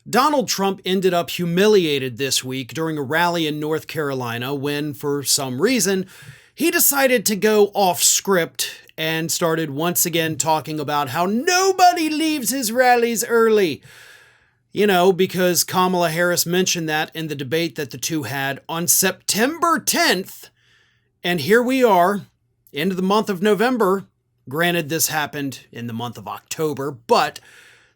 Donald Trump ended up humiliated this week during a rally in North Carolina when, for some reason, he decided to go off script and started once again talking about how nobody leaves his rallies early. You know, because Kamala Harris mentioned that in the debate that the two had on September 10th. And here we are, into the month of November. Granted, this happened in the month of October, but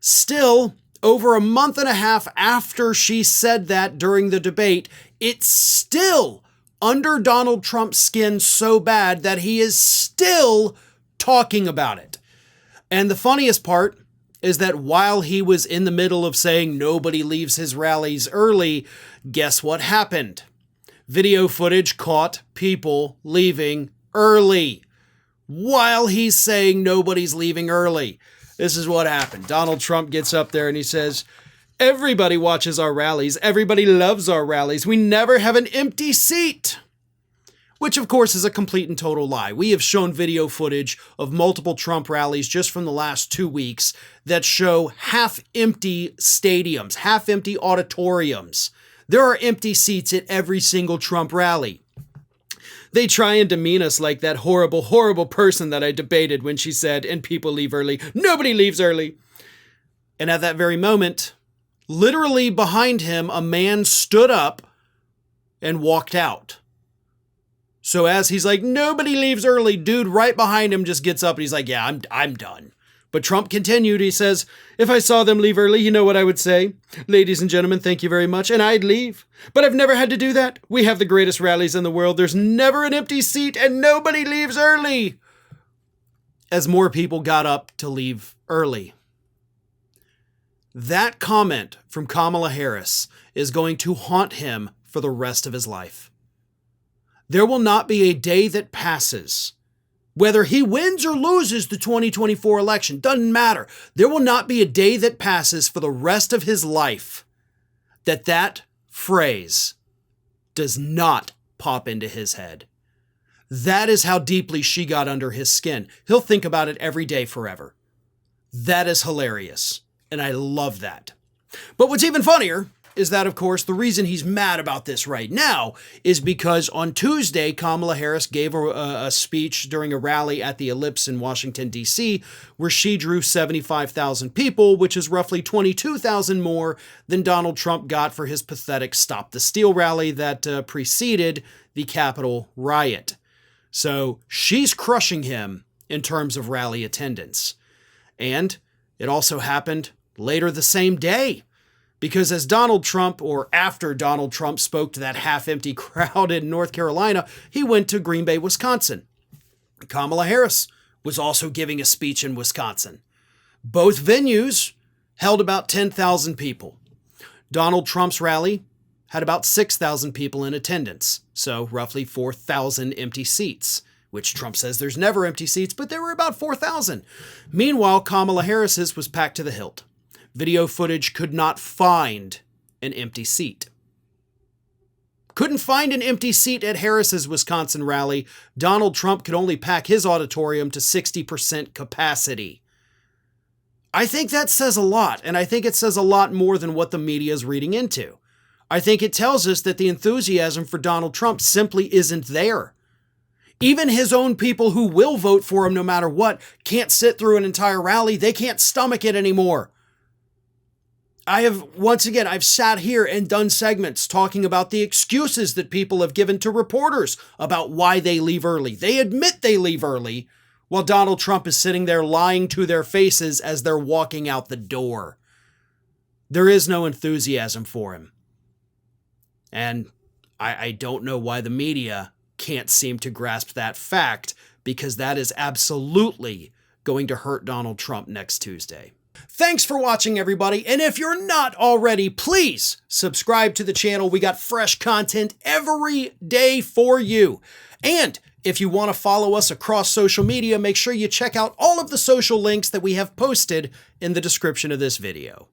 still, over a month and a half after she said that during the debate, it's still under Donald Trump's skin so bad that he is still talking about it. And the funniest part is that while he was in the middle of saying nobody leaves his rallies early, guess what happened? Video footage caught people leaving early while he's saying nobody's leaving early. This is what happened. Donald Trump gets up there and he says, "Everybody watches our rallies. Everybody loves our rallies. We never have an empty seat." Which, of course, is a complete and total lie. We have shown video footage of multiple Trump rallies just from the last 2 weeks that show half-empty stadiums, half-empty auditoriums. There are empty seats at every single Trump rally. They try and demean us like that horrible, horrible person that I debated when she said, "And people leave early." Nobody leaves early. And at that very moment, literally behind him, a man stood up and walked out. So as he's like, "Nobody leaves early," dude right behind him just gets up and he's like, "Yeah, I'm done." But Trump continued. He says, "If I saw them leave early, you know what I would say? Ladies and gentlemen, thank you very much. And I'd leave. But I've never had to do that. We have the greatest rallies in the world. There's never an empty seat and nobody leaves early." As more people got up to leave early. That comment from Kamala Harris is going to haunt him for the rest of his life. There will not be a day that passes, whether he wins or loses the 2024 election, doesn't matter. There will not be a day that passes for the rest of his life that phrase does not pop into his head. That is how deeply she got under his skin. He'll think about it every day forever. That is hilarious, and I love that. But what's even funnier is that, of course, the reason he's mad about this right now is because on Tuesday, Kamala Harris gave a speech during a rally at the Ellipse in Washington, D.C., where she drew 75,000 people, which is roughly 22,000 more than Donald Trump got for his pathetic Stop the Steal rally that preceded the Capitol riot. So she's crushing him in terms of rally attendance. And it also happened later the same day. Because as Donald Trump, or after Donald Trump spoke to that half-empty crowd in North Carolina, he went to Green Bay, Wisconsin. Kamala Harris was also giving a speech in Wisconsin. Both venues held about 10,000 people. Donald Trump's rally had about 6,000 people in attendance, so roughly 4,000 empty seats, which Trump says there's never empty seats, but there were about 4,000. Meanwhile, Kamala Harris's was packed to the hilt. Video footage could not find an empty seat. Couldn't find an empty seat at Harris's Wisconsin rally. Donald Trump could only pack his auditorium to 60% capacity. I think that says a lot, and I think it says a lot more than what the media is reading into. I think it tells us that the enthusiasm for Donald Trump simply isn't there. Even his own people who will vote for him no matter what can't sit through an entire rally. They can't stomach it anymore. I've sat here and done segments talking about the excuses that people have given to reporters about why they leave early. They admit they leave early, while Donald Trump is sitting there lying to their faces as they're walking out the door. There is no enthusiasm for him. And I don't know why the media can't seem to grasp that fact, because that is absolutely going to hurt Donald Trump next Tuesday. Thanks for watching, everybody, and if you're not already, please subscribe to the channel. We got fresh content every day for you. And if you want to follow us across social media, make sure you check out all of the social links that we have posted in the description of this video.